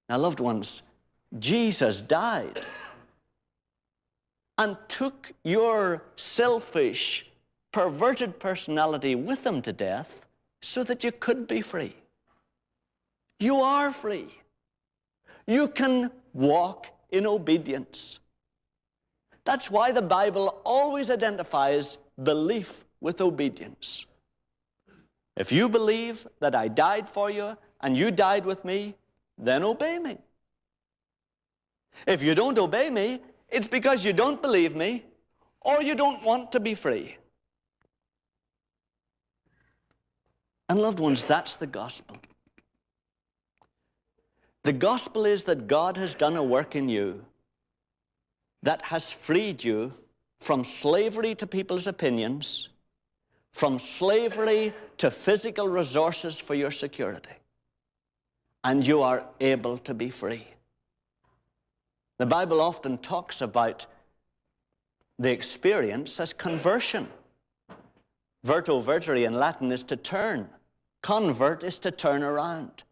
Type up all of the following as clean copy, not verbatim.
Now, loved ones, Jesus died and took your selfish, perverted personality with him to death so that you could be free. You are free. You can walk in obedience. That's why the Bible always identifies belief with obedience. If you believe that I died for you and you died with me, then obey me. If you don't obey me, it's because you don't believe me or you don't want to be free. And loved ones, that's the gospel. The gospel is that God has done a work in you that has freed you from slavery to people's opinions, from slavery to physical resources for your security, and you are able to be free. The Bible often talks about the experience as conversion. Verto vertere in Latin is to turn. Convert is to turn around.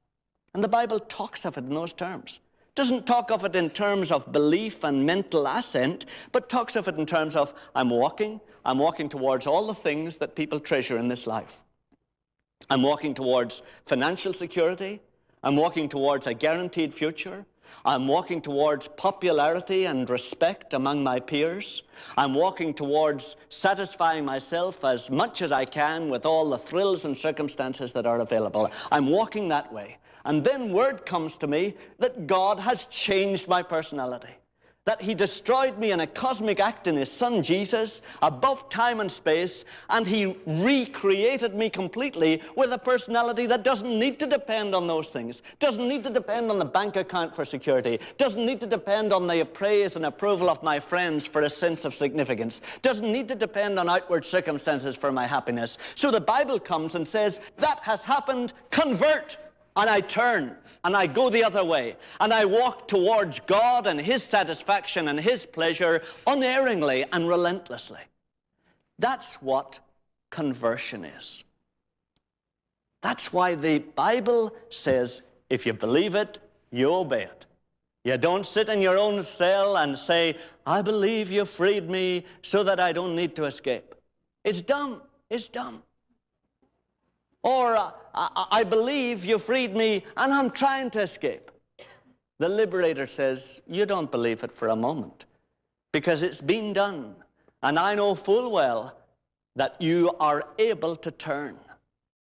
And the Bible talks of it in those terms. It doesn't talk of it in terms of belief and mental assent, but talks of it in terms of I'm walking towards all the things that people treasure in this life. I'm walking towards financial security. I'm walking towards a guaranteed future. I'm walking towards popularity and respect among my peers. I'm walking towards satisfying myself as much as I can with all the thrills and circumstances that are available. I'm walking that way. And then word comes to me that God has changed my personality, that he destroyed me in a cosmic act in his Son Jesus, above time and space, and he recreated me completely with a personality that doesn't need to depend on those things, doesn't need to depend on the bank account for security, doesn't need to depend on the praise and approval of my friends for a sense of significance, doesn't need to depend on outward circumstances for my happiness. So the Bible comes and says, that has happened, convert. And I turn, and I go the other way, and I walk towards God and his satisfaction and his pleasure unerringly and relentlessly. That's what conversion is. That's why the Bible says, if you believe it, you obey it. You don't sit in your own cell and say, I believe you freed me so that I don't need to escape. It's done. It's done. Or, I believe you freed me and I'm trying to escape. The liberator says, you don't believe it for a moment because it's been done. And I know full well that you are able to turn.